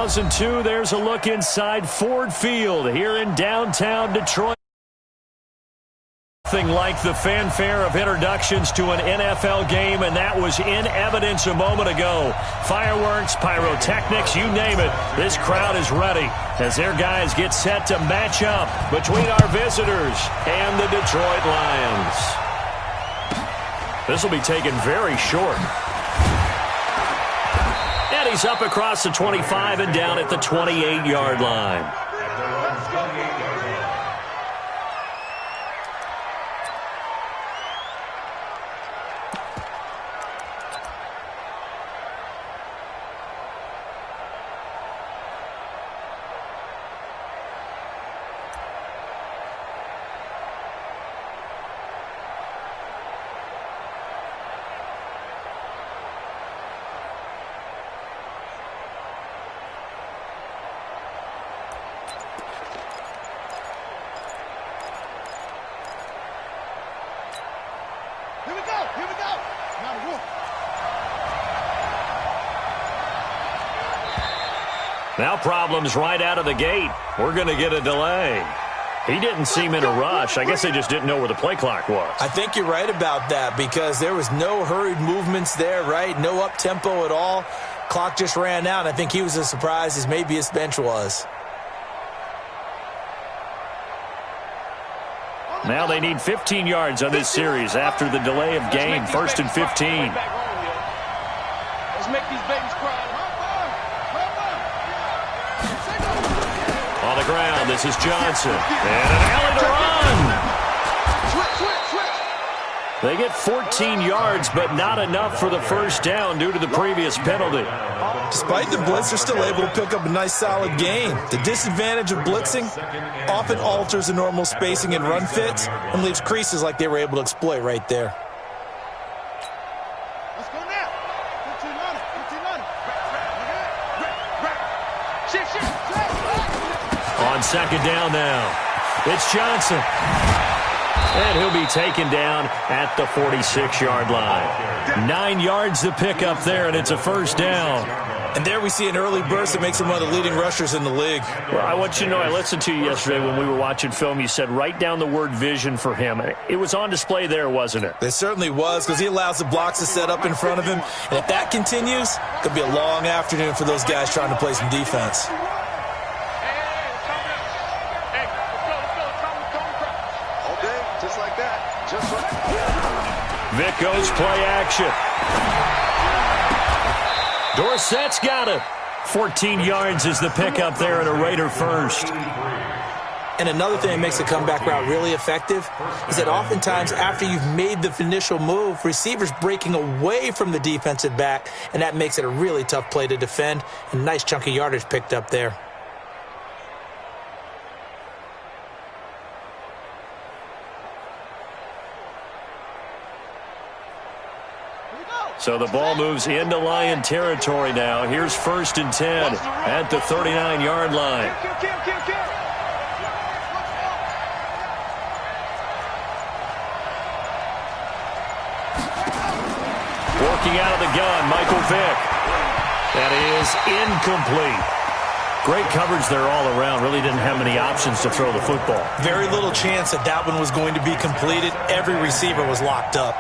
2002, there's a look inside Ford Field here in downtown Detroit. Nothing like the fanfare of introductions to an NFL game, and that was in evidence a moment ago. Fireworks, pyrotechnics, you name it. This crowd is ready as their guys get set to match up between our visitors and the Detroit Lions. This will be taken very short. And he's up across the 25 and down at the 28-yard line. Now problems right out of the gate. We're going to get a delay. He didn't seem in a rush. I guess they just didn't know where the play clock was. I think you're right about that because there was no hurried movements there, right? No up-tempo at all. Clock just ran out. I think he was as surprised as maybe his bench was. Now they need 15 yards on this series after the delay of game. 1st and 15. Let's make these babies cry. On the ground, this is Johnson. And an alley to run. They get 14 yards, but not enough for the first down due to the previous penalty. Despite the blitz, they're still able to pick up a nice, solid gain. The disadvantage of blitzing often alters the normal spacing and run fits and leaves creases like they were able to exploit right there. Let's go now. 15 On second down now, it's Johnson. And he'll be taken down at the 46-yard line. 9 yards to pick up there, and it's a first down. And there we see an early burst that makes him one of the leading rushers in the league. Well, I want you to know, I listened to you yesterday when we were watching film. You said write down the word vision for him. It was on display there, wasn't it? It certainly was because he allows the blocks to set up in front of him. And if that continues, it could be a long afternoon for those guys trying to play some defense. Vic goes play action. Dorsett's got it. 14 yards is the pickup there and a Raider first. And another thing that makes the comeback route really effective is that oftentimes after you've made the initial move, receivers breaking away from the defensive back, and that makes it a really tough play to defend. A nice chunk of yardage picked up there. So the ball moves into Lion territory now. Here's 1st and 10 at the 39-yard line. Working out of the gun, Michael Vick. That is incomplete. Great coverage there all around. Really didn't have many options to throw the football. Very little chance that that one was going to be completed. Every receiver was locked up.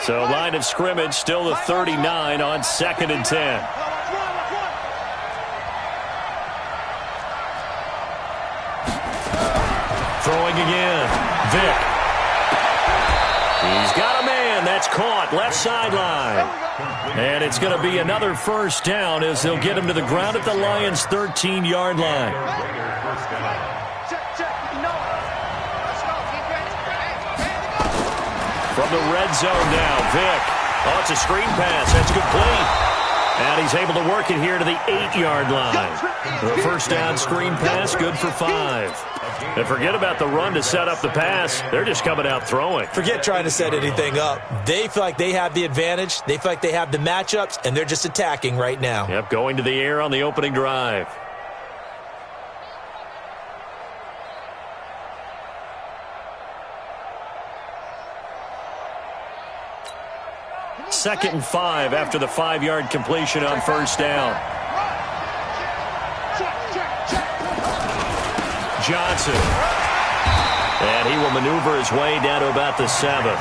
So line of scrimmage still the 39 on 2nd and 10. Throwing again. Vick. He's got a man. That's caught. Left sideline. And it's going to be another first down as they'll get him to the ground at the Lions' 13-yard line. From the red zone now, Vick. Oh, it's a screen pass. That's complete. And he's able to work it here to the 8-yard line. The first down screen pass, good for 5. And forget about the run to set up the pass. They're just coming out throwing. Forget trying to set anything up. They feel like they have the advantage. They feel like they have the matchups, and they're just attacking right now. Yep, going to the air on the opening drive. 2nd and 5 after the 5-yard completion on first down. Johnson. And he will maneuver his way down to about the 7.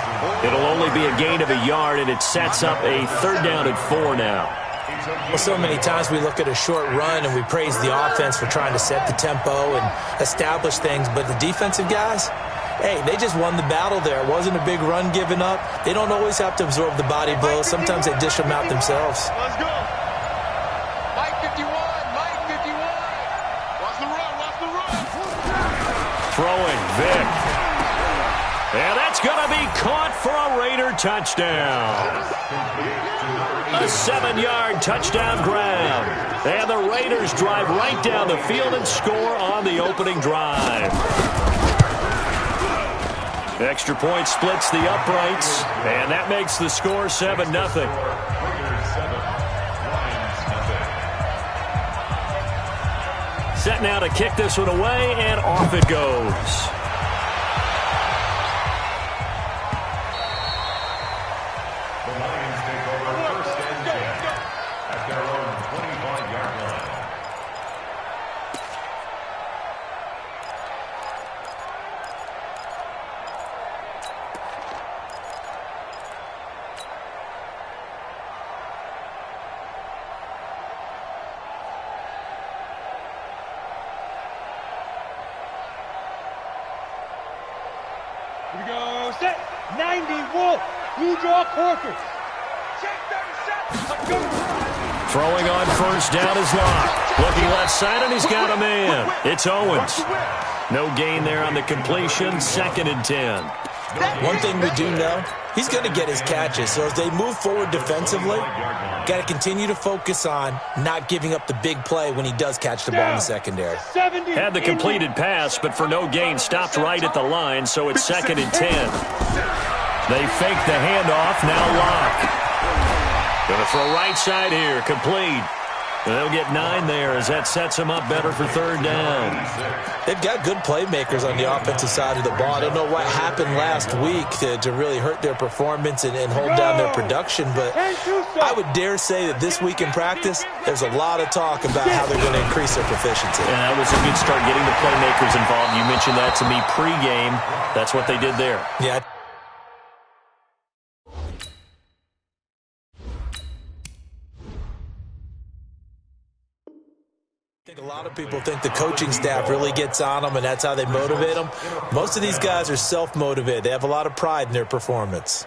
It'll only be a gain of a yard, and it sets up a 3rd down and 4 now. Well, so many times we look at a short run and we praise the offense for trying to set the tempo and establish things, but the defensive guys, hey, they just won the battle there. It wasn't a big run given up. They don't always have to absorb the body blows. Sometimes they dish them out themselves. Let's go. Mike 51, Mike 51. Watch the run, watch the run. Throwing, Vic. And that's going to be caught for a Raider touchdown. A 7-yard touchdown grab. And the Raiders drive right down the field and score on the opening drive. Extra point splits the uprights, and that makes the score 7-0. Set now to kick this one away, and off it goes. The Lions take over 1st and 10 at their own 25-yard line. Here we go. Set. 90 Wolf. You draw quarters. Check 37. Let's go. Throwing on first down is Locke. Looking left side, and he's got a man. It's Owens. No gain there on the completion. 2nd and 10. One thing we do know, he's going to get his catches. So as they move forward defensively, got to continue to focus on not giving up the big play when he does catch the ball in the secondary. Had the completed pass, but for no gain, stopped right at the line, so it's 2nd and 10. They fake the handoff, now Locke. Going to throw right side here, complete. And they'll get 9 there as that sets them up better for 3rd down. They've got good playmakers on the offensive side of the ball. I don't know what happened last week to really hurt their performance and hold down their production, but I would dare say that this week in practice, there's a lot of talk about how they're going to increase their proficiency. And that was a good start, getting the playmakers involved. You mentioned that to me pregame. That's what they did there. Yeah. I think a lot of people think the coaching staff really gets on them, and that's how they motivate them. Most of these guys are self-motivated. They have a lot of pride in their performance.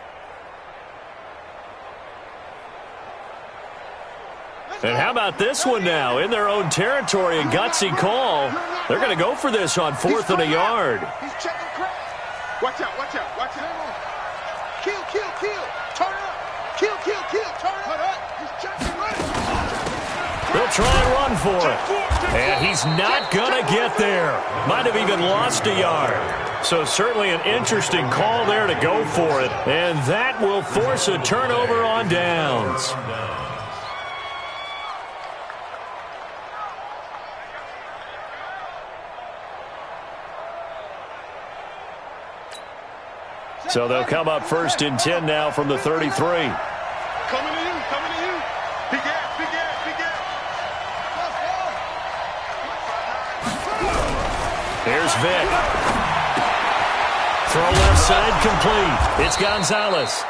And how about this one now? In their own territory, a gutsy call. They're going to go for this on 4th and a yard. He's checking cracks. Watch out, watch out, watch out. Kill, kill, kill. Turn up. Kill, kill, kill. Turn up. He's checking right. They'll try and run for it. And he's not going to get there. Might have even lost a yard. So certainly an interesting call there to go for it. And that will force a turnover on downs. So they'll come up 1st and 10 now from the 33. Coming to you, coming to you. Big ass, big ass, big ass. Here's Vic. Throw left side complete. It's Gonzalez.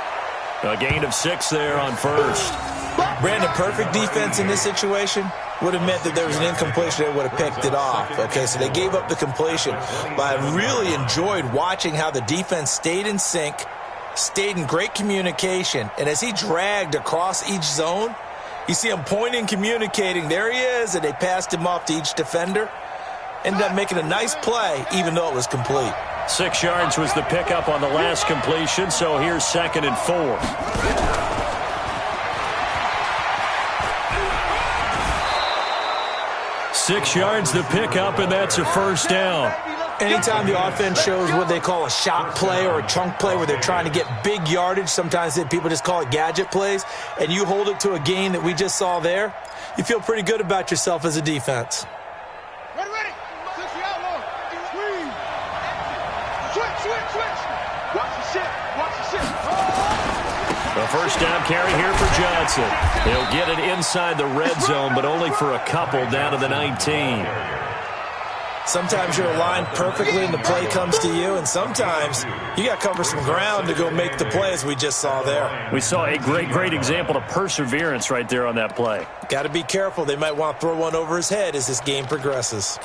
A gain of 6 there on 1st. Brandon, perfect defense in this situation would have meant that there was an incompletion. They would have picked it off. Okay, so they gave up the completion. But I really enjoyed watching how the defense stayed in sync, stayed in great communication, and as he dragged across each zone, you see him pointing, communicating. There he is, and they passed him off to each defender. Ended up making a nice play, even though it was complete. 6 yards was the pickup on the last completion, so here's 2nd and 4. 6 yards the pickup, and that's a 1st down. Anytime the offense shows what they call a shot play or a chunk play where they're trying to get big yardage, sometimes people just call it gadget plays, and you hold it to a gain that we just saw there, you feel pretty good about yourself as a defense. Ready, ready. Switch the outlaw. Switch. Switch. Watch the shit. Watch the shit. A first down carry here for Johnson. He'll get it inside the red zone, but only for a couple down to the 19. Sometimes you're aligned perfectly and the play comes to you, and sometimes you got to cover some ground to go make the play, as we just saw there. We saw a great example of perseverance right there on that play. Got to be careful. They might want to throw one over his head as this game progresses.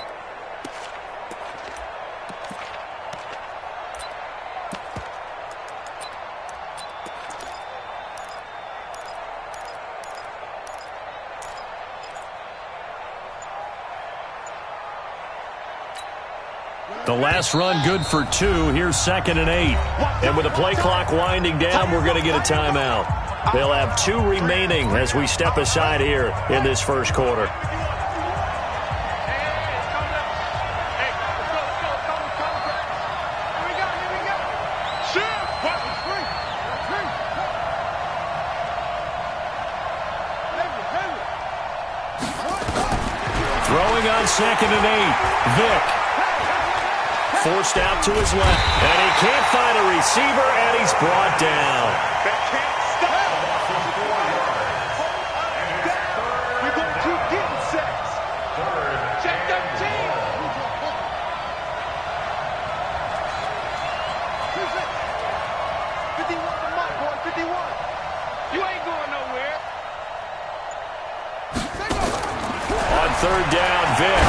The last run good for 2. Here's 2nd and 8. And with the play clock winding down, we're going to get a timeout. They'll have 2 remaining as we step aside here in this first quarter. Throwing on 2nd and 8. Vick. Forced out to his left, and he can't find a receiver, and he's brought down. That can't stop. We're going to keep getting sacks. Check 13. Who's it? 51 to my boy, 51. You ain't going nowhere. On 3rd down, Vick.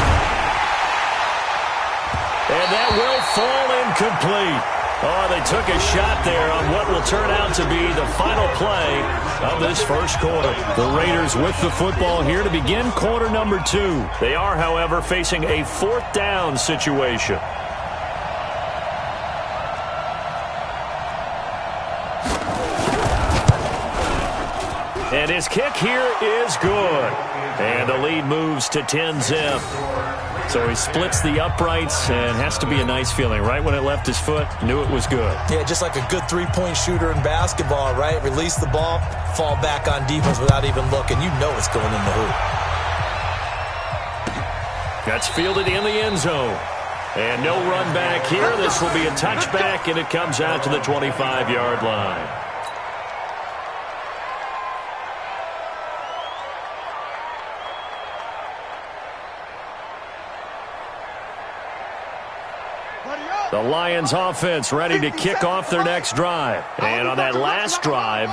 And that will fall incomplete. Oh, they took a shot there on what will turn out to be the final play of this first quarter. The Raiders with the football here to begin quarter number 2. They are, however, facing a 4th down situation. And his kick here is good. And the lead moves to 10-zip. So he splits the uprights, and has to be a nice feeling. Right when it left his foot, knew it was good. Yeah, just like a good three-point shooter in basketball, right? Release the ball, fall back on defense without even looking. You know it's going in the hoop. That's fielded in the end zone. And no run back here. This will be a touchback, and it comes out to the 25-yard line. The Lions offense ready to kick off their next drive. And on that last drive,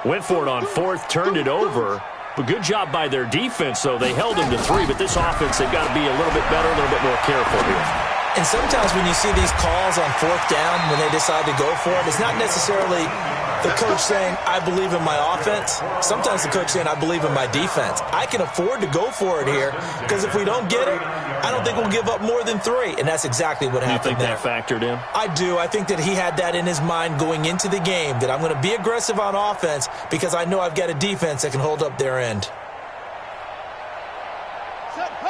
went for it on 4th, turned it over. But good job by their defense, though. They held them to 3, but this offense, they've got to be a little bit better, a little bit more careful here. And sometimes when you see these calls on 4th down, when they decide to go for it, it's not necessarily the coach saying, I believe in my offense. Sometimes the coach saying, I believe in my defense. I can afford to go for it here, because if we don't get it, I don't think we'll give up more than 3. And that's exactly what happened there. You think that factored in? I do. I think that he had that in his mind going into the game, that I'm going to be aggressive on offense because I know I've got a defense that can hold up their end.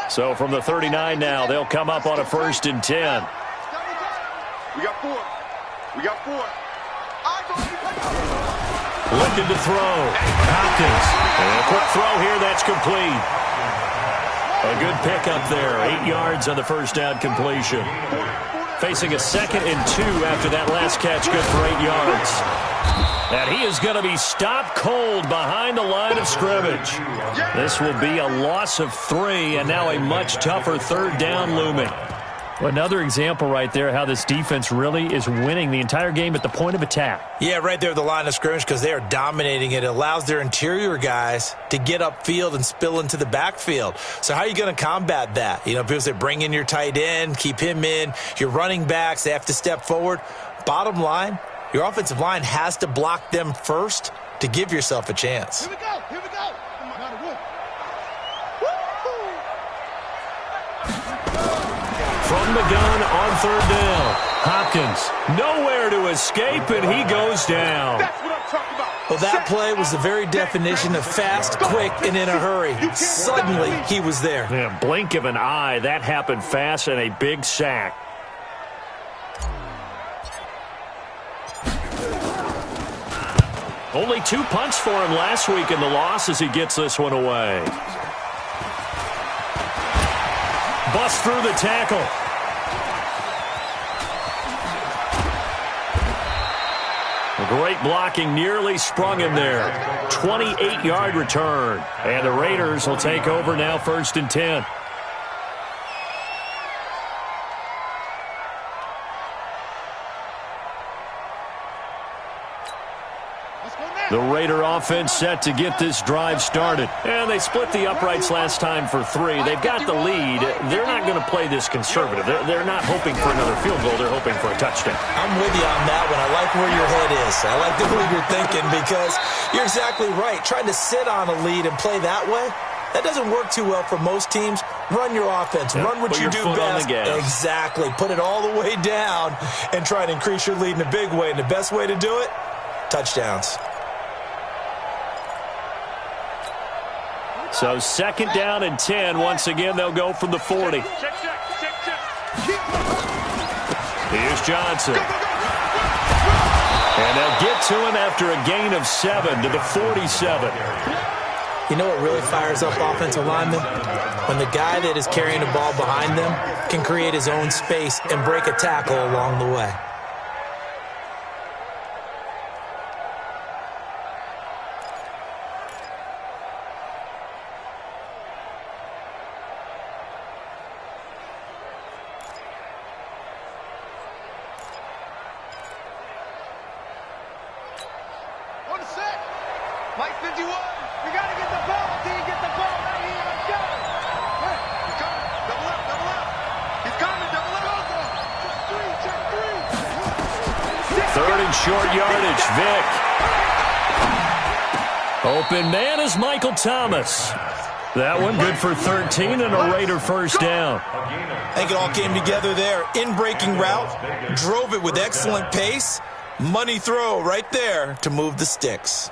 So from the 39 now, they'll come up on a 1st and 10. We got 4. We got 4. Looking to throw. Hopkins. And a quick throw here. That's complete. A good pickup there. 8 yards on the first down completion. Facing a 2nd and 2 after that last catch. Good for 8 yards. And he is going to be stopped cold behind the line of scrimmage. This will be a loss of 3, and now a much tougher 3rd down looming. Well, another example right there how this defense really is winning the entire game at the point of attack. Yeah, right there at the line of scrimmage, because they are dominating it. It allows their interior guys to get upfield and spill into the backfield. So how are you going to combat that? You know, people say bring in your tight end, keep him in. Your running backs, they have to step forward. Bottom line, your offensive line has to block them first to give yourself a chance. Here we go. Here we go. From the gun on 3rd down. Hopkins nowhere to escape, and he goes down. That's what I'm talking about. Well, that play was the very definition of fast, quick, and in a hurry. Suddenly, he was there. Yeah, blink of an eye. That happened fast, and a big sack. Only 2 punts for him last week in the loss as he gets this one away. Bust through the tackle. Great blocking, nearly sprung him there. 28-yard return. And the Raiders will take over now, 1st and 10. The Raider offense set to get this drive started. And they split the uprights last time for 3. They've got the lead. They're not going to play this conservative. They're not hoping for another field goal. They're hoping for a touchdown. I'm with you on that one. I like where your head is. I like the way you're thinking because you're exactly right. Trying to sit on a lead and play that way, that doesn't work too well for most teams. Run your offense. Yeah, run what you do best. Exactly. Put it all the way down and try to increase your lead in a big way. And the best way to do it, touchdowns. So 2nd down and 10. Once again, they'll go from the 40. Here's Johnson. And they'll get to him after a gain of 7 to the 47. You know what really fires up offensive linemen? When the guy that is carrying the ball behind them can create his own space and break a tackle along the way. Mike 51, we got to get the ball. D, get the ball right here. Let's go. Hey, he's coming. Double up, double up. He's coming, double up. Check three. 3rd and short yardage, Vick. Open man is Michael Thomas. That one good for 13 and a Raider 1st down. I think it all came together there. In-breaking route, drove it with excellent pace. Money throw right there to move the sticks.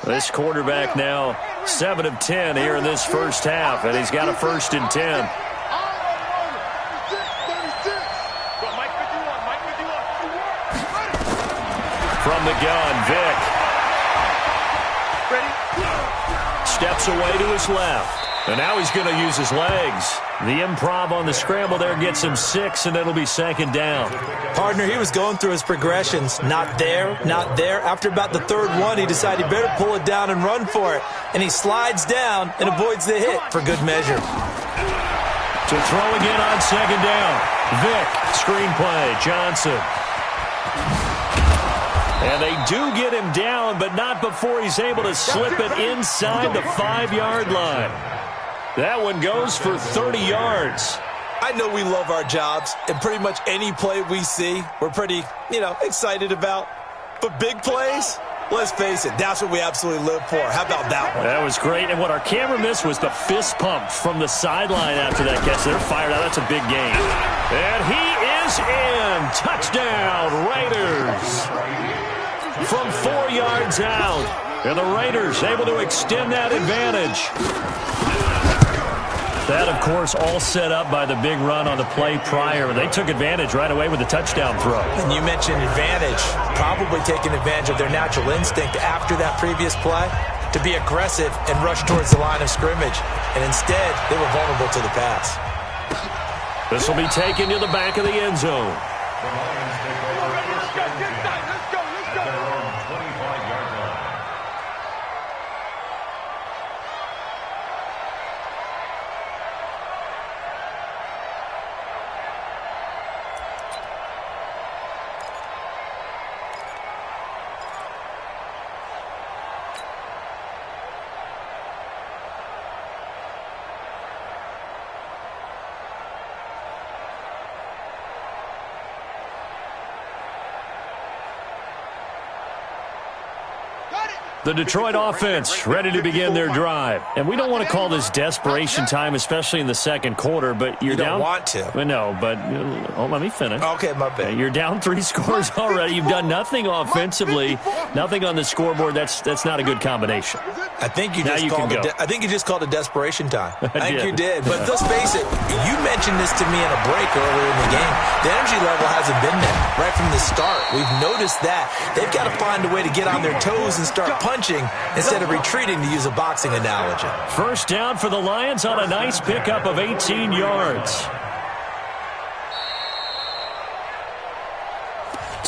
This quarterback now 7 of 10 here in this first half, and he's got a 1st and 10. From the gun, Vick. Steps away to his left. And now he's going to use his legs. The improv on the scramble there gets him 6, and it'll be 2nd down. Partner, he was going through his progressions. Not there, not there. After about the 3rd one, he decided he better pull it down and run for it. And he slides down and avoids the hit for good measure. To throw again on 2nd down. Vick, screenplay, Johnson. And they do get him down, but not before he's able to slip it inside the 5-yard line. That one goes for 30 yards. I know we love our jobs, and pretty much any play we see, we're pretty, excited about. But big plays, let's face it, that's what we absolutely live for. How about that one? That was great, and what our camera missed was the fist pump from the sideline after that catch. They're fired out. That's a big game. And he is in. Touchdown, Raiders. From 4 yards out. And the Raiders able to extend that advantage. That, of course, all set up by the big run on the play prior. They took advantage right away with the touchdown throw. And you mentioned advantage. Probably taking advantage of their natural instinct after that previous play to be aggressive and rush towards the line of scrimmage. And instead, they were vulnerable to the pass. This will be taken to the back of the end zone. The Detroit offense ready to begin their drive. And we don't want to call this desperation time, especially in the 2nd quarter, but you're down. You don't want to. No, but let me finish. Okay, my bad. You're down 3 scores already. You've done nothing offensively, nothing on the scoreboard. That's not a good combination. I think you just called it desperation time. I think you did. But let's face it, you mentioned this to me in a break earlier in the game. The energy level hasn't been there right from the start. We've noticed that. They've got to find a way to get on their toes and start punching punching instead of retreating, to use a boxing analogy. First down for the Lions on a nice pickup of 18 yards.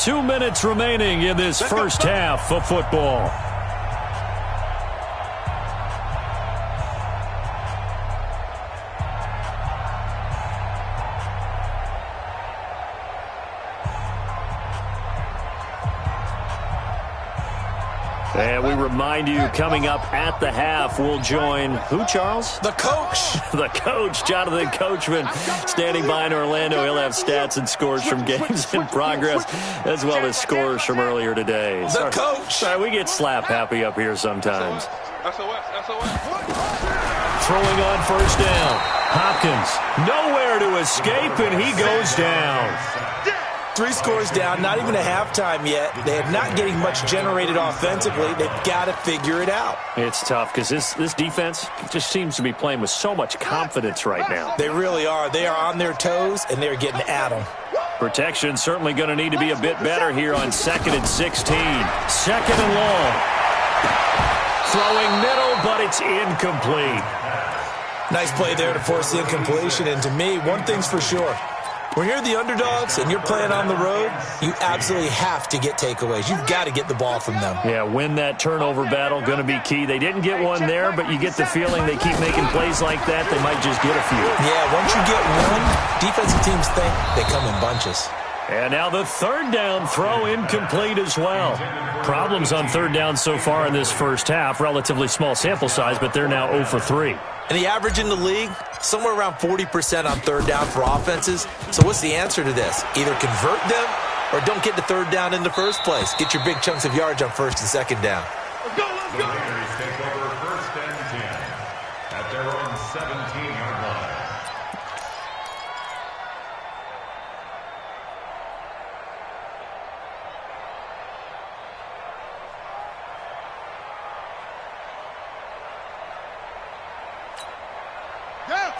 2 minutes remaining in this first half of football. And we remind you, coming up at the half, we'll join who, Charles? The coach. The coach, Jonathan Coachman, standing by in Orlando. He'll have stats and scores from games in progress, as well as scores from earlier today. The coach. Sorry, we get slap happy up here sometimes. SOS. Throwing on first down. Hopkins, nowhere to escape, and he goes down. 3 scores down, not even a halftime yet. They are not getting much generated offensively. They've got to figure it out. It's tough because this defense just seems to be playing with so much confidence right now. They really are. They are on their toes, and they're getting at them. Protection certainly going to need to be a bit better here on 2nd and 16. 2nd and long. Throwing middle, but it's incomplete. Nice play there to force the incompletion. And to me, one thing's for sure. When you're the underdogs and you're playing on the road, you absolutely have to get takeaways. You've got to get the ball from them. Yeah, win that turnover battle, going to be key. They didn't get one there, but you get the feeling they keep making plays like that, they might just get a few. Yeah, once you get one, defensive teams think they come in bunches. And now the 3rd down throw incomplete as well. Problems on 3rd down so far in this first half. Relatively small sample size, but they're now 0 for 3. And the average in the league, somewhere around 40% on 3rd down for offenses. So what's the answer to this? Either convert them or don't get to 3rd down in the first place. Get your big chunks of yards on 1st and 2nd down. Let's go. The Raiders take over 1st and 10 at their own 17-yard line.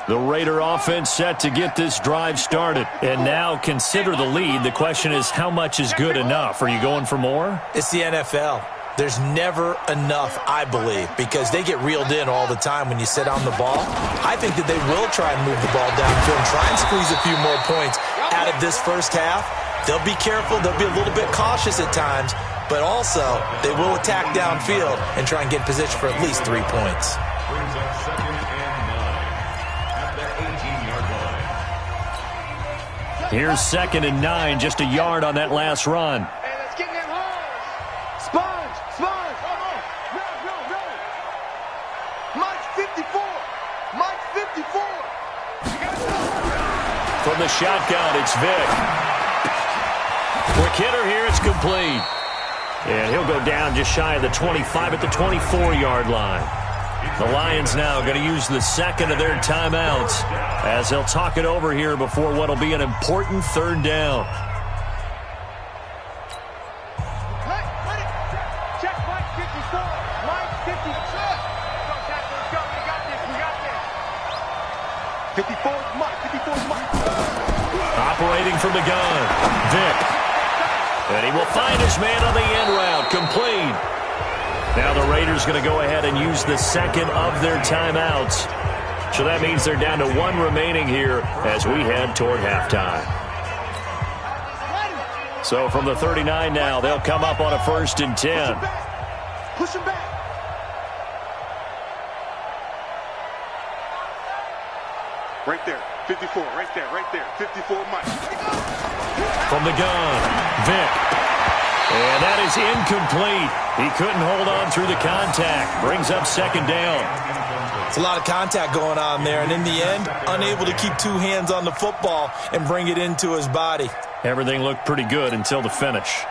The Raider offense set to get this drive started. And now consider the lead. The question is, how much is good enough? Are you going for more? It's the NFL. There's never enough, I believe, because they get reeled in all the time when you sit on the ball. I think that they will try and move the ball downfield and try and squeeze a few more points out of this first half. They'll be careful. They'll be a little bit cautious at times, but also they will attack downfield and try and get position for at least 3 points. Brings up 2nd and 9 at the 18-yard line. Here's 2nd and 9, just a yard on that last run. Hey, let's get them home. Sponge. No. Mike's 54. From the shotgun, it's Vick. Quick hitter here, it's complete. And he'll go down just shy of the 25 at the 24-yard line. The Lions now going to use the 2nd of their timeouts as they'll talk it over here before what will be an important 3rd down. Check Mike 54. Mike 54. Go, Jack, let's go. We got this. 54 is Mike. Operating from the gun, Vick. And he will find his man on the end route, complete. Now the Raiders going to go ahead and use the 2nd of their timeouts. So that means they're down to 1 remaining here as we head toward halftime. So from the 39 now, they'll come up on a 1st and 10. Push him back. Right there. 54. Right there. 54 Mike. From the gun, Vick. And that is incomplete. He couldn't hold on through the contact. Brings up 2nd down. It's a lot of contact going on there, and in the end, unable to keep 2 hands on the football and bring it into his body. Everything looked pretty good until the finish.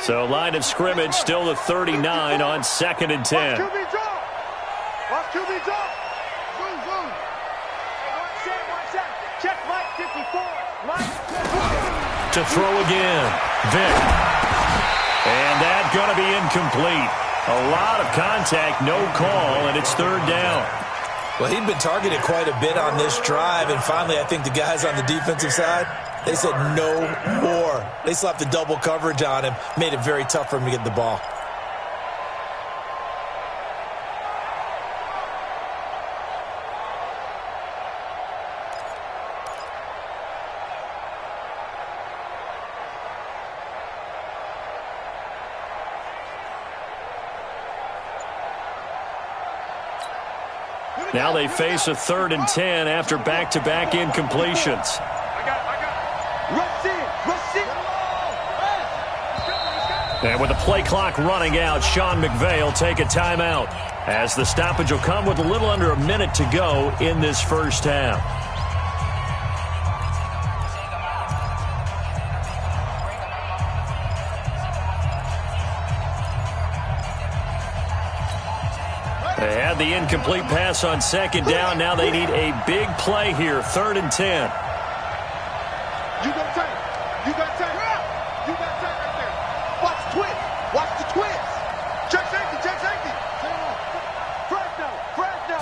So line of scrimmage still the 39 on 2nd and 10. Watch QB drop. Zoom. Hey, watch that. Check Mike 54. To throw again, Vick. And that's going to be incomplete. A lot of contact, no call, and it's third down. Well, he'd been targeted quite a bit on this drive, and finally I think the guys on the defensive side, they said no more. They slapped the double coverage on him, made it very tough for him to get the ball. Now they face a 3rd and 10 after back-to-back incompletions. And with the play clock running out, Sean McVay will take a timeout, as the stoppage will come with a little under a minute to go in this first half. They had the incomplete pass on 2nd down. Now they need a big play here, 3rd and 10. You got time. You got time. You got time right there. Watch the twist. Watch the twist. Check safety. Check safety. Fresh now. Fresh now.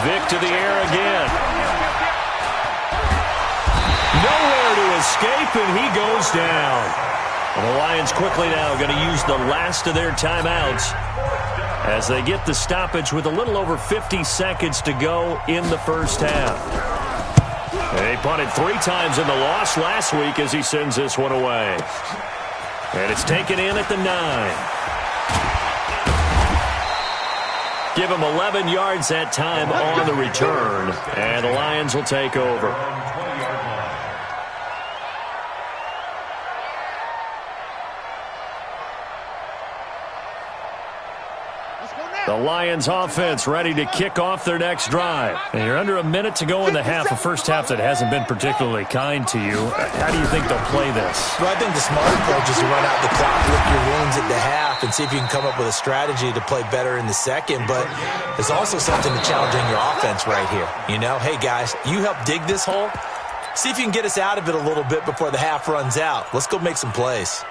Vic to the air again. Nowhere to escape, and he goes down. And the Lions quickly now going to use the last of their timeouts as they get the stoppage with a little over 50 seconds to go in the first half. They punted 3 times in the loss last week as he sends this one away. And it's taken in at the 9. Give him 11 yards that time on the return, and the Lions will take over. The Lions offense ready to kick off their next drive. And you're under a minute to go in the half, a first half that hasn't been particularly kind to you. How do you think they'll play this? Well, I think the smart approach is to run out the clock, lick your wounds at the half, and see if you can come up with a strategy to play better in the second. But there's also something to challenging your offense right here. You know, hey, guys, you help dig this hole. See if you can get us out of it a little bit before the half runs out. Let's go make some plays.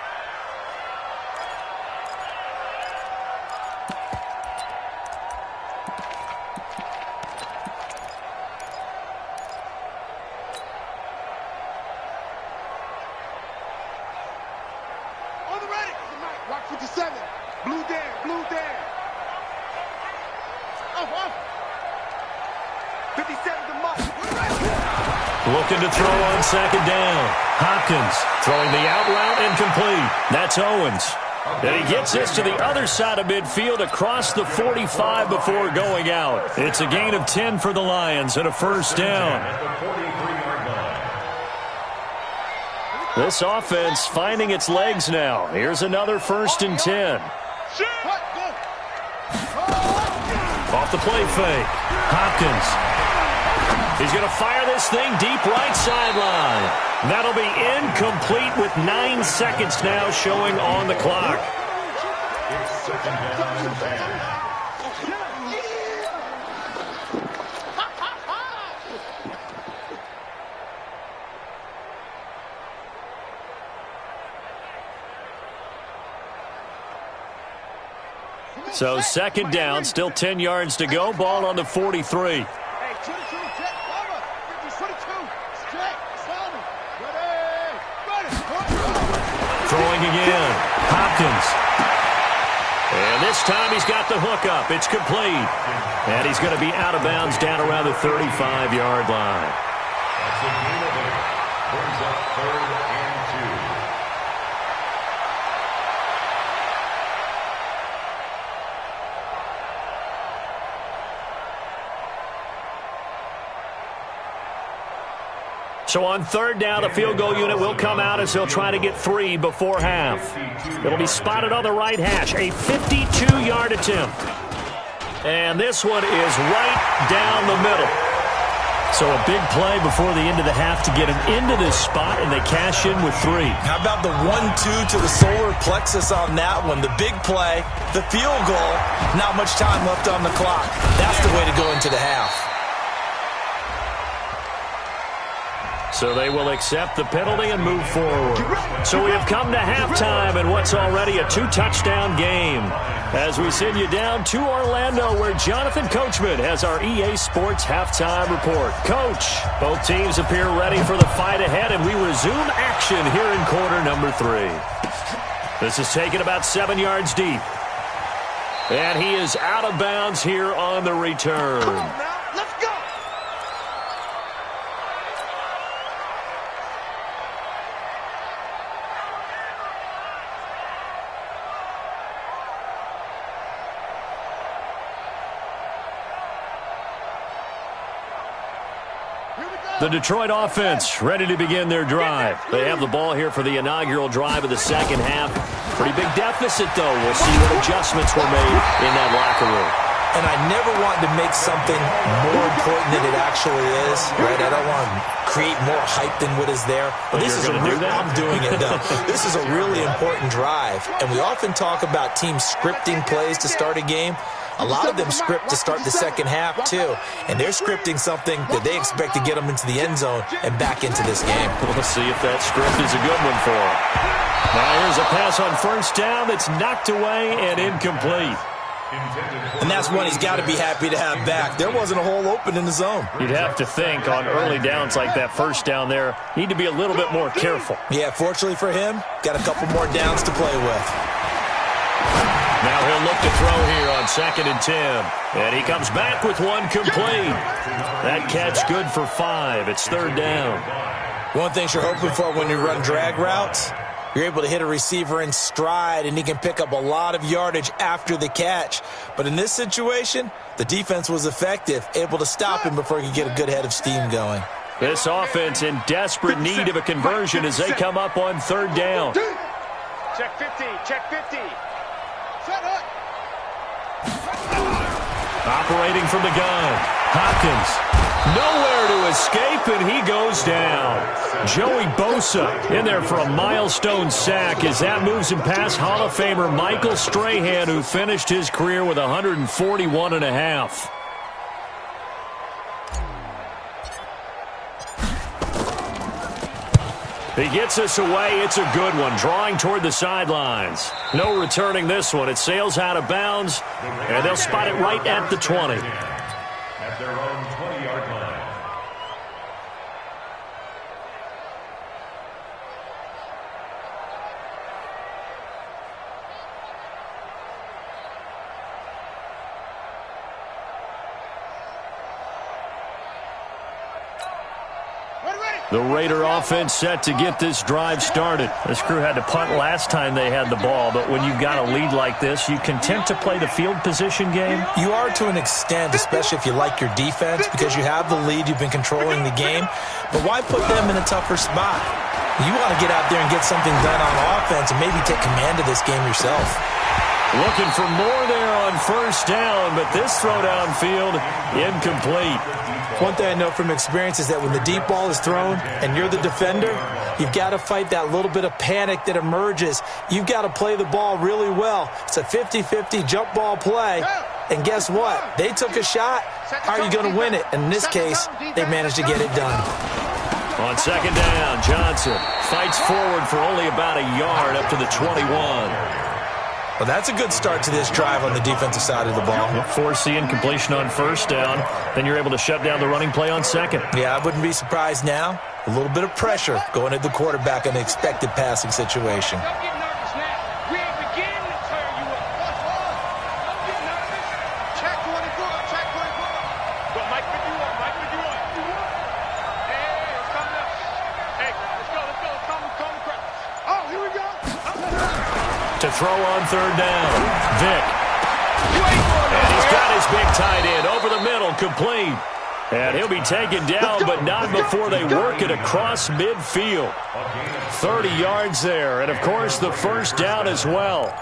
Looking to throw on 2nd down. Hopkins throwing the out route incomplete. That's Owens. And he gets this to the other side of midfield across the 45 before going out. It's a gain of 10 for the Lions and a first down. This offense finding its legs now. Here's another 1st and 10. Off the play fake. Hopkins. He's going to fire this thing deep right sideline. That'll be incomplete with 9 seconds now showing on the clock. It's 2nd down and 10. So 2nd down, still 10 yards to go. Ball on the 43. Throwing again. Hopkins. And this time he's got the hook up. It's complete. And he's going to be out of bounds down around the 35-yard line. That's a gain of 8. Brings up 3rd and 2. So on 3rd down, the field goal unit will come out as they'll try to get 3 before half. It'll be spotted on the right hash, a 52-yard attempt. And this one is right down the middle. So a big play before the end of the half to get him into this spot, and they cash in with 3. How about the 1-2 to the solar plexus on that one? The big play, the field goal, not much time left on the clock. That's the way to go into the half. So they will accept the penalty and move forward. So we have come to halftime in what's already a 2-touchdown game. As we send you down to Orlando, where Jonathan Coachman has our EA Sports halftime report. Coach, both teams appear ready for the fight ahead, and we resume action here in quarter number 3. This is taken about 7 yards deep. And he is out of bounds here on the return. Come on now, let's go. The Detroit offense ready to begin their drive. They have the ball here for the inaugural drive of the second half. Pretty big deficit, though. We'll see what adjustments were made in that locker room. And I never want to make something more important than it actually is, right? I don't want to create more hype than what is there. But this is I'm doing it, though. This is a really important drive. And we often talk about teams scripting plays to start a game. A lot of them script to start the second half, too. And they're scripting something that they expect to get them into the end zone and back into this game. We'll see if that script is a good one for them. Now here's a pass on first down that's knocked away and incomplete. And that's one he's got to be happy to have back. There wasn't a hole open in the zone. You'd have to think on early downs like that first down there, need to be a little bit more careful. Yeah, fortunately for him, got a couple more downs to play with. Now he'll look to throw here on 2nd and 10. And he comes back with one complete. That catch good for 5. It's 3rd down. One thing you're hoping for when you run drag routes, you're able to hit a receiver in stride, and he can pick up a lot of yardage after the catch. But in this situation, the defense was effective, able to stop him before he could get a good head of steam going. This offense in desperate need of a conversion as they come up on 3rd down. Check 50, check 50. Shut up. Operating from the gun, Hopkins. Nowhere to escape, and he goes down. Joey Bosa in there for a milestone sack as that moves him past Hall of Famer Michael Strahan, who finished his career with 141.5. He gets us away. It's a good one, drawing toward the sidelines. No returning this one. It sails out of bounds, and they'll spot it right at the 20. At their own 20-yard line. The Raider offense set to get this drive started. This crew had to punt last time they had the ball, but when you've got a lead like this, you content to play the field position game? You are to an extent, especially if you like your defense, because you have the lead, you've been controlling the game. But why put them in a tougher spot? You want to get out there and get something done on offense and maybe take command of this game yourself. Looking for more there on first down, but this throw downfield, incomplete. One thing I know from experience is that when the deep ball is thrown and you're the defender, you've got to fight that little bit of panic that emerges. You've got to play the ball really well. It's a 50-50 jump ball play. And guess what? They took a shot. How are you going to win it? And in this case, they managed to get it done. On 2nd down, Johnson fights forward for only about a yard up to the 21. Well, that's a good start to this drive on the defensive side of the ball. Force the incompletion on first down. Then you're able to shut down the running play on 2nd. Yeah, I wouldn't be surprised now. A little bit of pressure going at the quarterback in an expected passing situation. Don't get nervous now. We ain't beginning to tear you up. Don't get nervous. Check 24, check 24. Go, Mike, pick you up, Mike, pick you up. Hey, it's coming up. Hey, let's go, let's go. Come across. Oh, here we go. To throw on 3rd down, Vic. And he's got his big tight end over the middle, complete. And he'll be taken down, but not before they work it across midfield. 30 yards there, and of course the first down as well.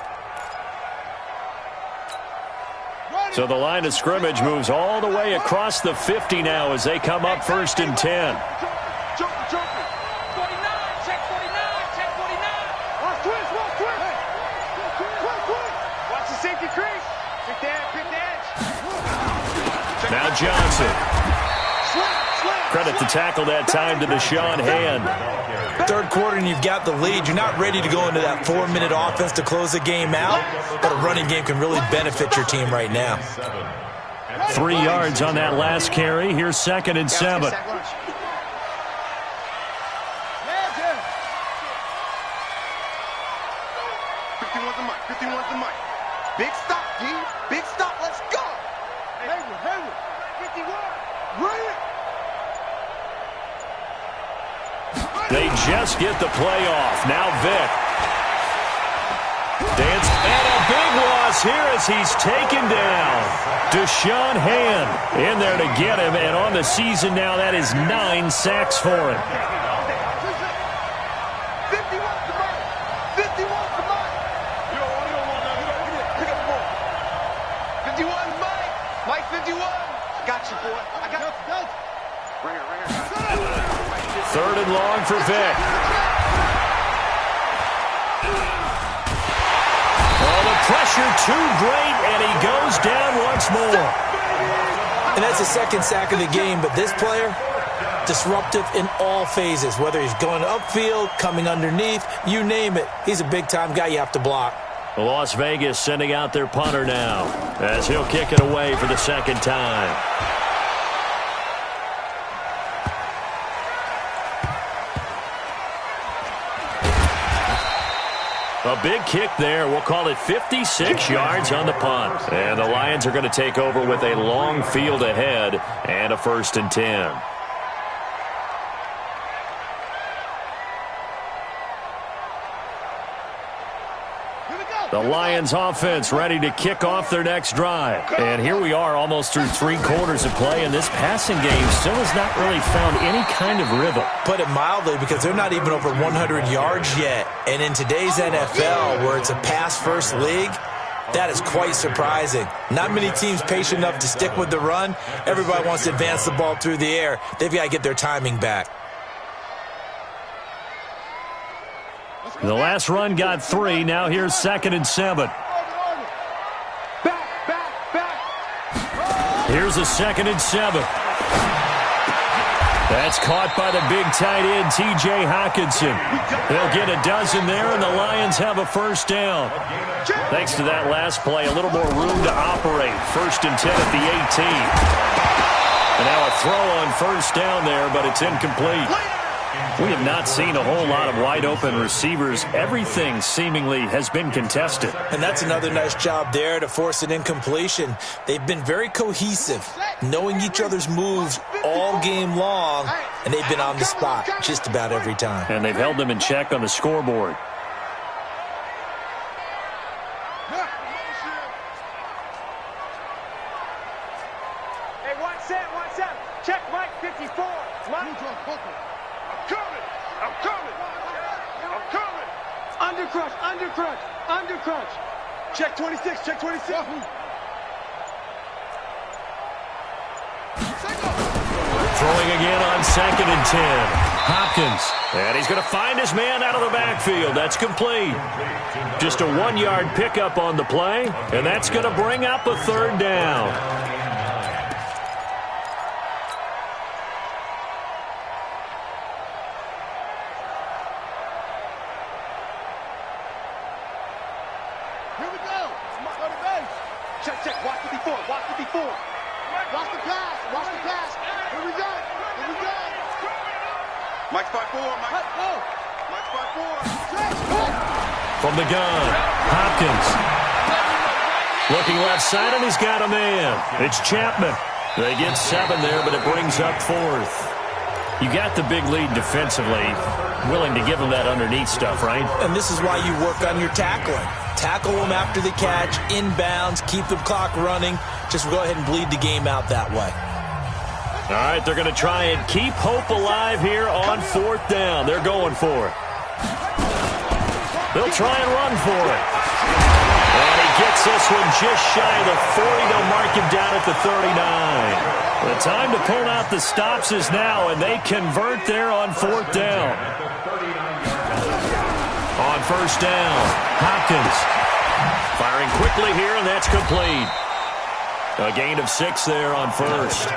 So the line of scrimmage moves all the way across the 50 now as they come up 1st and 10. Quick, Now Johnson. Credit the tackle that time to Deshaun Hand. Third quarter and you've got the lead. You're not ready to go into that 4-minute offense to close the game out, but a running game can really benefit your team right now. 3 yards on that last carry. Here's 2nd and 7. 51's the mic. 51's the mic. Big stop, D. Big stop. Let's go. Hayward. 51. Bring it. They just get the play off. Now Vick. Dance. And a big loss here as he's taken down. Deshaun Hand in there to get him. And on the season now, that is 9 sacks for him. 51's the mic. 51's the mic. You don't want that. Pick up the ball. 51's Mike. Mike 51. I got you, boy. I got you. Right here, guys. 3rd and long for Vick. Oh, the pressure too great, and he goes down once more. And that's the 2nd sack of the game, but this player, disruptive in all phases, whether he's going upfield, coming underneath, you name it. He's a big-time guy you have to block. Las Vegas sending out their punter now as he'll kick it away for the 2nd time. A big kick there. We'll call it 56 yards on the punt. And the Lions are going to take over with a long field ahead and a 1st and 10. The Lions offense ready to kick off their next drive. And here we are almost through 3 quarters of play, and this passing game still has not really found any kind of rhythm. Put it mildly, because they're not even over 100 yards yet. And in today's NFL, where it's a pass-first league, that is quite surprising. Not many teams patient enough to stick with the run. Everybody wants to advance the ball through the air. They've got to get their timing back. The last run got 3. Now here's 2nd and 7. Here's a 2nd and 7. That's caught by the big tight end, T.J. Hockenson. They'll get a dozen there, and the Lions have a 1st down. Thanks to that last play, a little more room to operate. 1st and 10 at the 18. And now a throw on 1st down there, but it's incomplete. We have not seen a whole lot of wide-open receivers. Everything seemingly has been contested. And that's another nice job there to force an incompletion. They've been very cohesive, knowing each other's moves all game long, and they've been on the spot just about every time. And they've held them in check on the scoreboard. Hey, 1-7. Check Mike 54. Mike. I'm coming. Undercrush. Check 26. Throwing again on 2nd and 10. Hopkins. And he's going to find his man out of the backfield. That's complete. Just a 1-yard pickup on the play, and that's going to bring up a 3rd down. Check. Watch the before. Watch the pass. Here we go. Mike's 5-4. Mike's 5-4. From the gun, Hopkins. Looking left side, and he's got a man. It's Chapman. They get 7 there, but it brings up 4th. You got the big lead defensively. Willing to give them that underneath stuff, right? And this is why you work on your tackling. Tackle them after the catch, inbounds, keep the clock running. Just go ahead and bleed the game out that way. All right, they're going to try and keep hope alive here on 4th down. They're going for it. They'll try and run for it. And he gets this one just shy of the 40. They'll mark him down at the 39. The time to pull out the stops is now, and they convert there on 4th down. On 1st down, Hopkins firing quickly here, and that's complete. A gain of 6 there on 1st.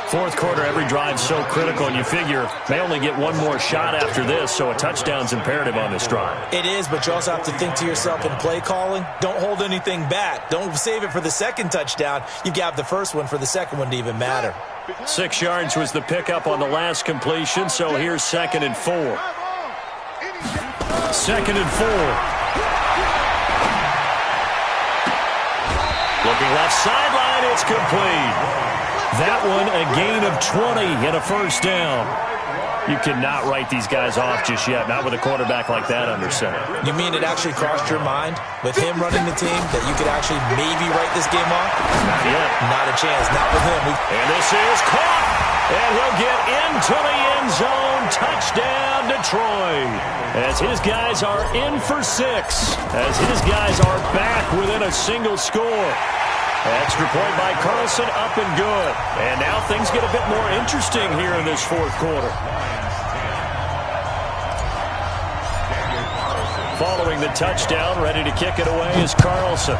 Fourth quarter, every drive so critical, and you figure they only get one more shot after this, so a touchdown's imperative on this drive. It is, but you also have to think to yourself in play calling, don't hold anything back. Don't save it for the second touchdown. You got the first one for the second one to even matter. 6 yards was the pickup on the last completion, so here's 2nd and 4. 2nd and 4. Looking left sideline, it's complete. That one a gain of 20 and a first down. You cannot write these guys off just yet, not with a quarterback like that under center. You mean it actually crossed your mind with him running the team that you could actually maybe write this game off? Not yet. Not a chance, not with him. And this is caught, and he'll get into the end zone. Touchdown, Detroit. As his guys are in for 6, as his guys are back within a single score. Extra point by Carlson, up and good. And now things get a bit more interesting here in this fourth quarter. Following the touchdown, ready to kick it away is Carlson.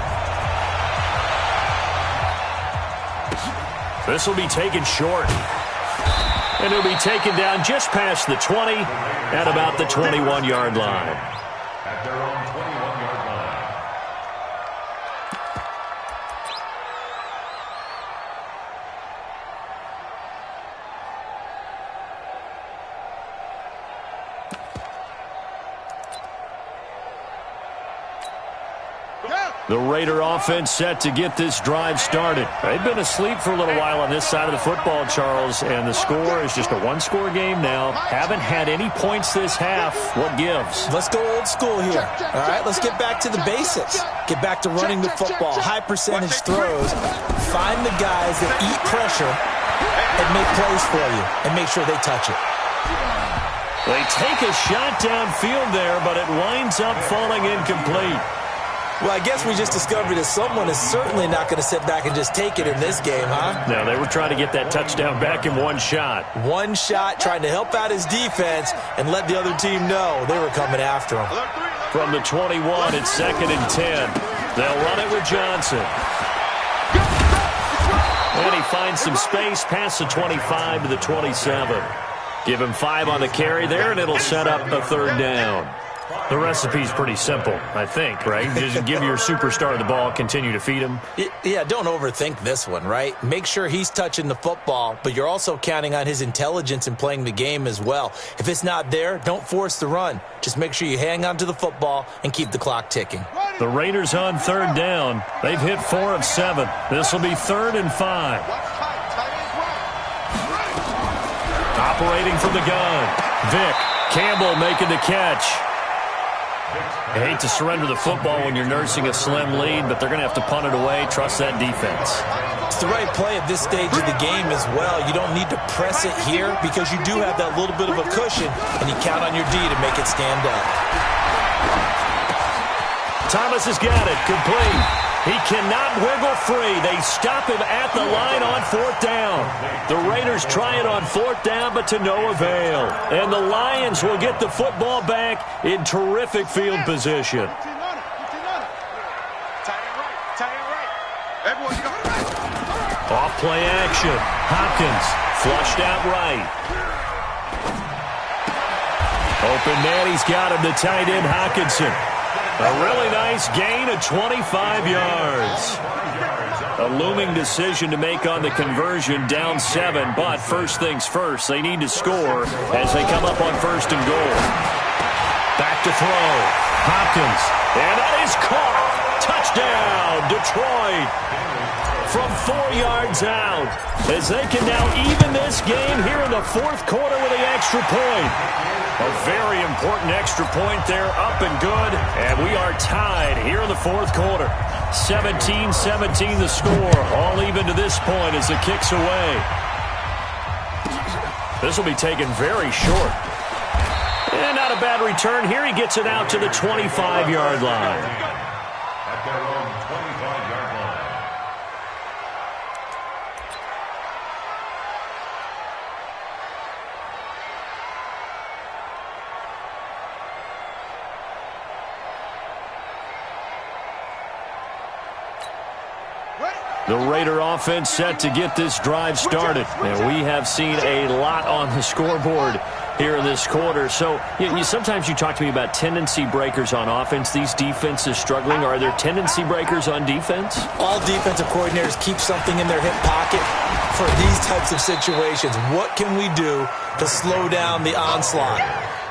This will be taken short. And it'll be taken down just past the 20 at about the 21-yard line. At their own 21-yard line. The Raider offense set to get this drive started. They've been asleep for a little while on this side of the football, Charles, and the score is just a one-score game now. Haven't had any points this half. What gives? Let's go old school here. All right, let's get back to the basics. Get back to running the football, high percentage throws. Find the guys that eat pressure and make plays for you and make sure they touch it. They take a shot downfield there, but it winds up falling incomplete. Well, I guess we just discovered that someone is certainly not going to sit back and just take it in this game, huh? No, they were trying to get that touchdown back in one shot. One shot, trying to help out his defense and let the other team know they were coming after him. From the 21, it's 2nd and 10. They'll run it with Johnson. And he finds some space past the 25 to the 27. Give him 5 on the carry there, and it'll set up a 3rd down. The recipe's pretty simple, I think, right? Just give your superstar the ball, continue to feed him. Yeah, don't overthink this one, right? Make sure he's touching the football, but you're also counting on his intelligence in playing the game as well. If it's not there, don't force the run. Just make sure you hang on to the football and keep the clock ticking. The Raiders on 3rd down. They've hit 4 of 7. This will be 3rd and 5. Operating from the gun. Vick. Campbell making the catch. I hate to surrender the football when you're nursing a slim lead, but they're going to have to punt it away. Trust that defense. It's the right play at this stage of the game as well. You don't need to press it here because you do have that little bit of a cushion, and you count on your D to make it stand up. Thomas has got it. Complete. He cannot wiggle free. They stop him at the line on 4th down. The Raiders try it on 4th down, but to no avail. And the Lions will get the football back in terrific field position. Off play action. Hopkins flushed out right. Open man, he's got him, the tight end Hockenson. A really nice gain of 25 yards. A looming decision to make on the conversion, down 7, but first things first, they need to score as they come up on 1st and goal. Back to throw. Hopkins, and that is caught. Touchdown, Detroit. From 4 yards out, as they can now even this game here in the 4th quarter with the extra point. A very important extra point there, up and good, and we are tied here in the 4th quarter. 17-17 the score, all even to this point as the kick's away. This will be taken very short. And not a bad return here. He gets it out to the 25-yard line. At their own 25-yard line. The Raider offense set to get this drive started. And we have seen a lot on the scoreboard here in this quarter. So sometimes you talk to me about tendency breakers on offense. These defenses struggling. Are there tendency breakers on defense? All defensive coordinators keep something in their hip pocket for these types of situations. What can we do to slow down the onslaught?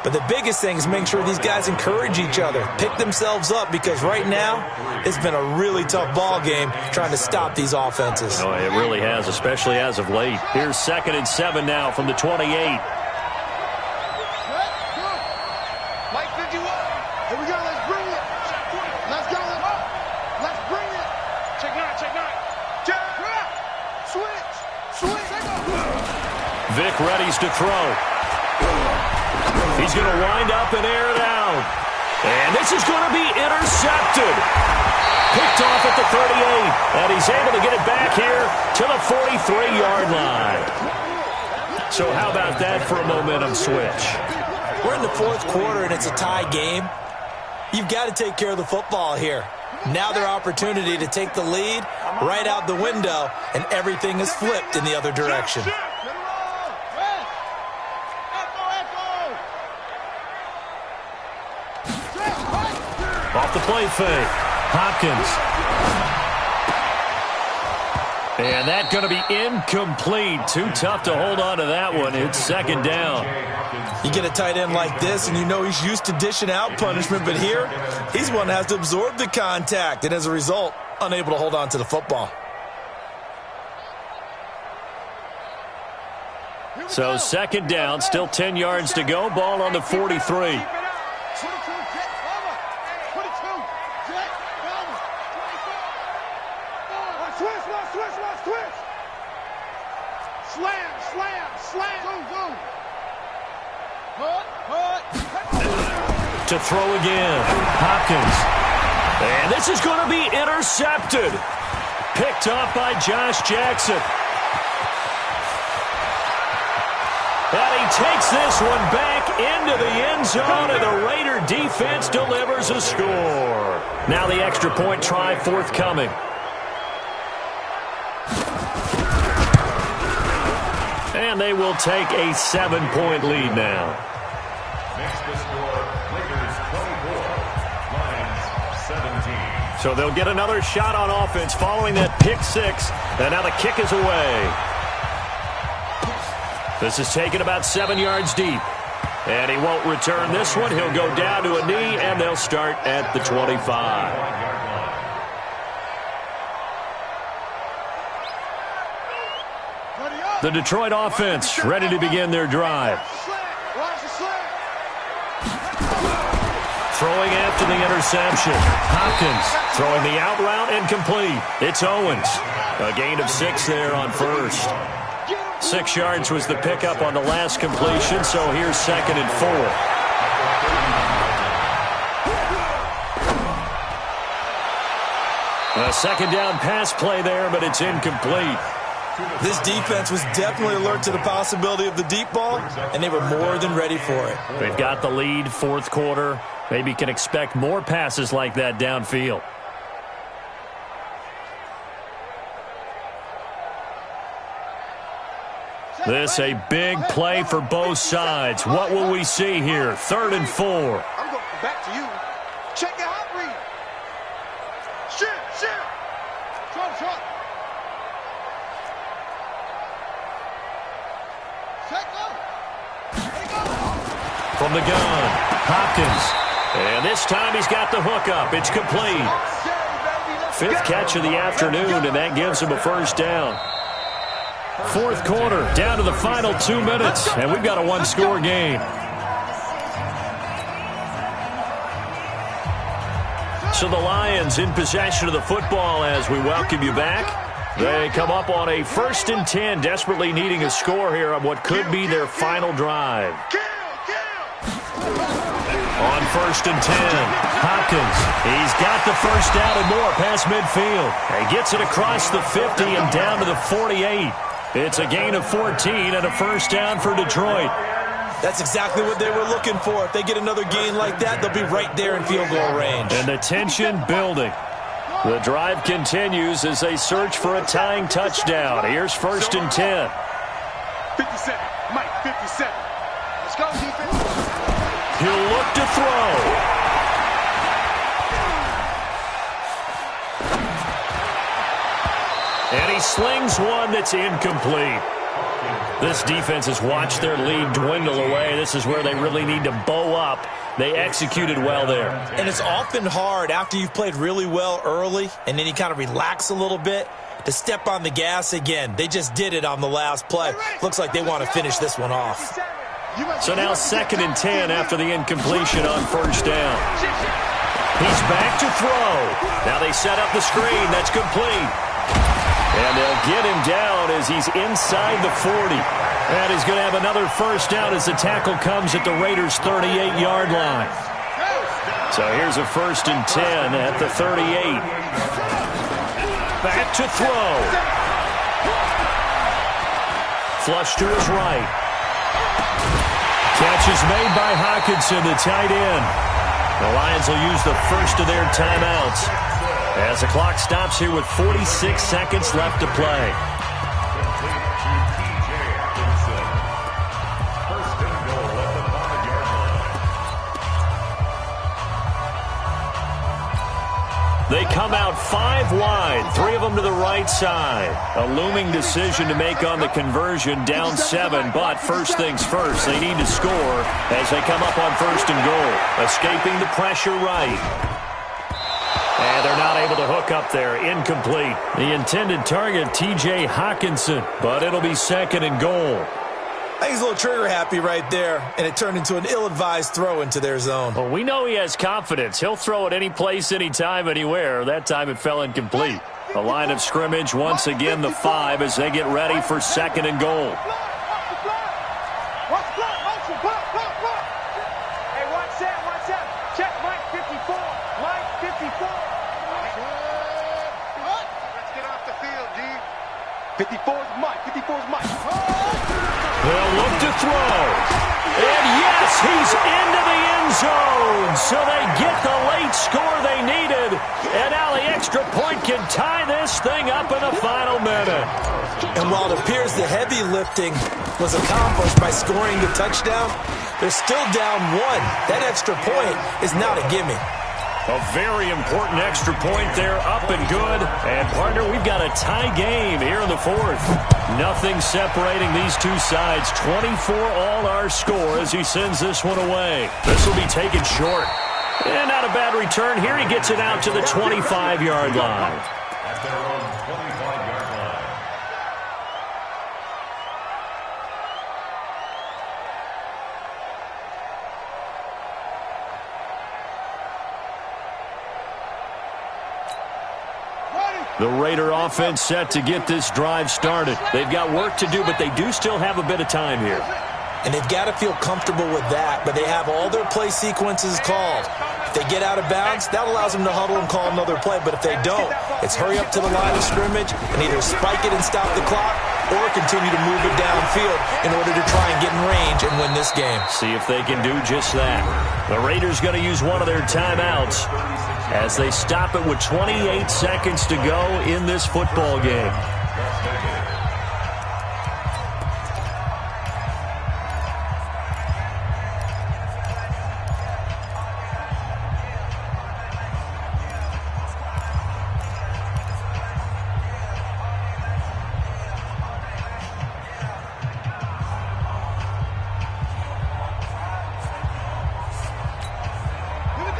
But the biggest thing is making sure these guys encourage each other, pick themselves up, because right now it's been a really tough ball game trying to stop these offenses. Oh, it really has, especially as of late. Here's 2nd and 7 now from the 28. Mike 51. Here we go. Let's bring it. Let's go. Let's bring it. Check nine. Check. Switch. Vic readies to throw. He's going to wind up and air it out. And this is going to be intercepted. Picked off at the 38. And he's able to get it back here to the 43-yard line. So how about that for a momentum switch? We're in the 4th quarter, and it's a tie game. You've got to take care of the football here. Now their opportunity to take the lead right out the window, and everything is flipped in the other direction. Off the play fake. Hopkins. And that's going to be incomplete. Too tough to hold on to that one. It's 2nd down. You get a tight end like this, and you know he's used to dishing out punishment, but here, he's one that has to absorb the contact, and as a result, unable to hold on to the football. So 2nd down, still 10 yards to go. Ball on the 43. To throw again. Hopkins. And this is going to be intercepted. Picked off by Josh Jackson. And he takes this one back into the end zone, and the Raider defense delivers a score. Now the extra point try forthcoming. And they will take a 7-point lead now. Makes the score Raiders 24, Lions 17. So they'll get another shot on offense following that pick six. And now the kick is away. This is taken about 7 yards deep. And he won't return this one. He'll go down to a knee, and they'll start at the 25. The Detroit offense ready to begin their drive. Throwing after the interception. Hopkins throwing the out route and complete. It's Owens. A gain of 6 there on first. 6 yards was the pickup on the last completion, so here's 2nd and 4. A 2nd down pass play there, but it's incomplete. This defense was definitely alert to the possibility of the deep ball, and they were more than ready for it. They've got the lead, 4th quarter. Maybe can expect more passes like that downfield. This a big play for both sides. What will we see here? 3rd and 4. I'm going back to you. Check your hot read. Shit. Shot. From the gun, Hopkins. And this time he's got the hook up. It's complete. 5th catch of the afternoon, and that gives him a 1st down. 4th quarter, down to the final 2 minutes, and we've got a 1-score game. So the Lions in possession of the football as we welcome you back. They come up on a 1st and 10, desperately needing a score here on what could be their final drive. On 1st and 10, Hopkins. He's got the 1st down and more past midfield. He gets it across the 50 and down to the 48. It's a gain of 14 and a 1st down for Detroit. That's exactly what they were looking for. If they get another gain like that, they'll be right there in field goal range. And the tension building. The drive continues as they search for a tying touchdown. Here's 1st and 10. 57. Mike, 57. Let's go, defense. He'll look to throw. And he slings one that's incomplete. This defense has watched their lead dwindle away. This is where they really need to bow up. They executed well there. And it's often hard after you've played really well early and then you kind of relax a little bit to step on the gas again. They just did it on the last play. Looks like they want to finish this one off. So now 2nd and 10 after the incompletion on 1st down. He's back to throw. Now they set up the screen. That's complete. And they'll get him down as he's inside the 40. And he's going to have another 1st down as the tackle comes at the Raiders' 38-yard line. So here's a 1st and 10 at the 38. Back to throw. Flush to his right. Catch is made by Hockenson, the tight end. The Lions will use the first of their timeouts as the clock stops here with 46 seconds left to play. They come out 5 wide, 3 of them to the right side. A looming decision to make on the conversion, down 7, but first things first, they need to score as they come up on 1st and goal. Escaping the pressure right. And they're not able to hook up there. Incomplete. The intended target, T.J. Hockenson, but it'll be 2nd and goal. I think he's a little trigger happy right there, and it turned into an ill-advised throw into their zone. Well, we know he has confidence. He'll throw it any place, anytime, anywhere. That time it fell incomplete. The line of scrimmage, once again, the 5 as they get ready for 2nd and goal. Hey, watch that. Check Mike 54. Mike 54. Let's get off the field, D. 54 is Mike. 54 is Mike. They'll look to throw. And yes, he's into the end zone. So they get the late score they needed. And now the extra point can tie this thing up in the final minute. And while it appears the heavy lifting was accomplished by scoring the touchdown, they're still down 1. That extra point is not a gimme. A very important extra point there, up and good. And, partner, we've got a tie game here in the 4th. Nothing separating these two sides. 24 all our score as he sends this one away. This will be taken short. And not a bad return. Here he gets it out to the 25-yard line. At their own 25-yard line. The Raider offense set to get this drive started. They've got work to do, but they do still have a bit of time here. And they've got to feel comfortable with that, but they have all their play sequences called. If they get out of bounds, that allows them to huddle and call another play, but if they don't, it's hurry up to the line of scrimmage and either spike it and stop the clock or continue to move it downfield in order to try and get in range and win this game. See if they can do just that. The Raiders going to use one of their timeouts as they stop it with 28 seconds to go in this football game.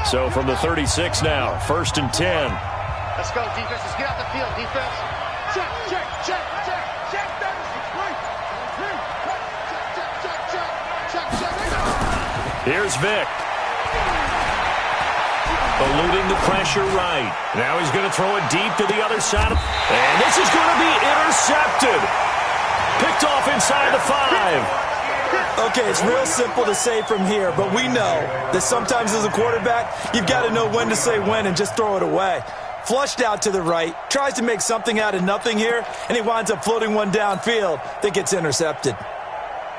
So from the 36 now, 1st and 10. Let's go, defense. Let's get out the field, defense. Check. Here's Vic. Eluding the pressure right. Now he's going to throw it deep to the other side. And this is going to be intercepted. Picked off inside the 5. Okay, it's real simple to say from here, but we know that sometimes as a quarterback, you've got to know when to say when and just throw it away. Flushed out to the right, tries to make something out of nothing here, and he winds up floating one downfield that gets intercepted.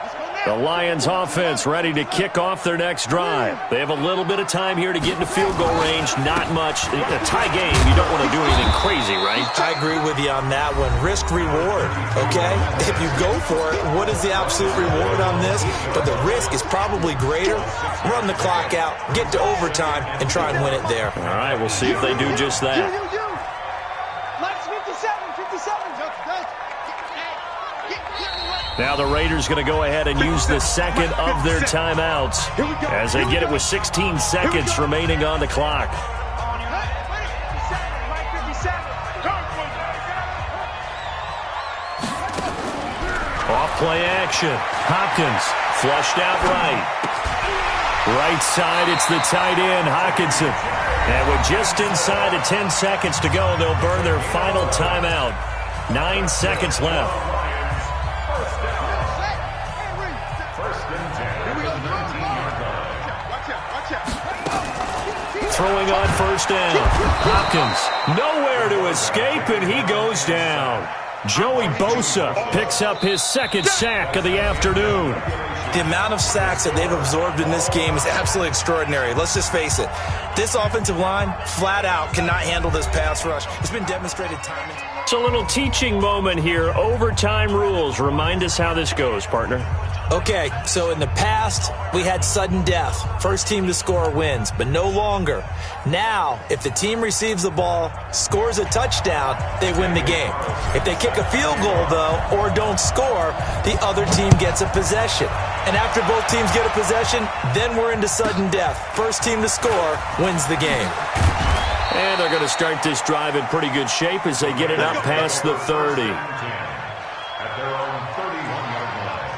Let's go now. The Lions offense ready to kick off their next drive. They have a little bit of time here to get into field goal range. Not much. In a tie game, you don't want to do anything crazy, right? I agree with you on that one. Risk reward, okay? If you go for it, what is the absolute reward on this? But the risk is probably greater. Run the clock out, get to overtime, and try and win it there. All right, we'll see if they do just that. Life's 57. Now the Raiders going to go ahead and use the second of their timeouts as they get it with 16 seconds remaining on the clock. Off play action. Hopkins flushed out right. Right side, it's the tight end, Hockenson. And with just inside of 10 seconds to go, they'll burn their final timeout. 9 seconds left. Throwing on first down. Hopkins nowhere to escape, and he goes down. Joey Bosa picks up his second sack of the afternoon. The amount of sacks that they've absorbed in this game is absolutely extraordinary. Let's just face it. This offensive line, flat out, cannot handle this pass rush. It's been demonstrated time and time. It's a little teaching moment here. Overtime rules. Remind us how this goes, partner. Okay, so in the past, we had sudden death. First team to score wins, but no longer. Now, if the team receives the ball, scores a touchdown, they win the game. If they kick a field goal, though, or don't score, the other team gets a possession. And after both teams get a possession, then we're into sudden death. First team to score wins the game. And they're going to start this drive in pretty good shape as they get it up past the 30. At their own 31-yard line.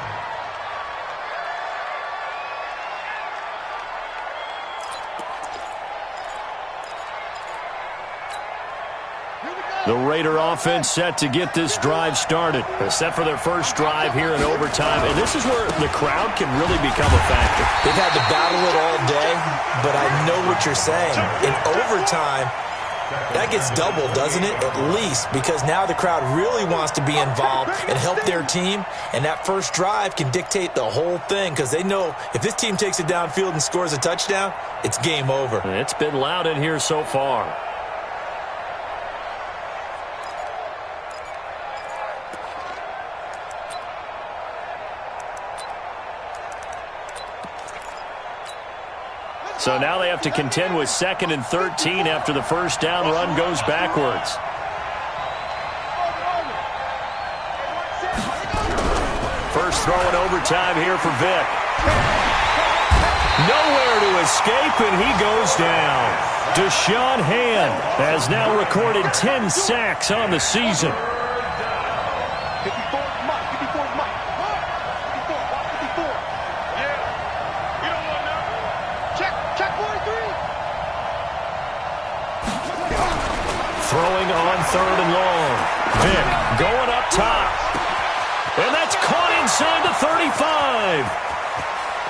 The Raider offense set to get this drive started. They're set for their first drive here in overtime. And this is where the crowd can really become a factor. They've had to battle it all day, but I know what you're saying. In overtime, that gets doubled, doesn't it? At least, because now the crowd really wants to be involved and help their team. And that first drive can dictate the whole thing because they know if this team takes it downfield and scores a touchdown, it's game over. It's been loud in here so far. So now they have to contend with 2nd and 13 after the first down run goes backwards. First throw in overtime here for Vic. Nowhere to escape, and he goes down. Deshaun Hand has now recorded 10 sacks on the season. 54, Mike. 54, Mike. 54. Yeah. You don't want that. Check 43. Throwing on 3rd and long. Vic going up top. And that's caught inside the 35.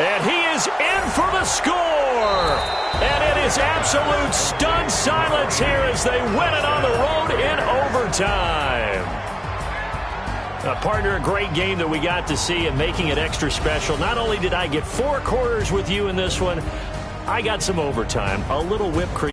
And he is in for the score. And it is absolute stunned silence here as they win it on the road in overtime. Partner, a great game that we got to see and making it extra special. Not only did I get 4 quarters with you in this one, I got some overtime, a little whipped cream.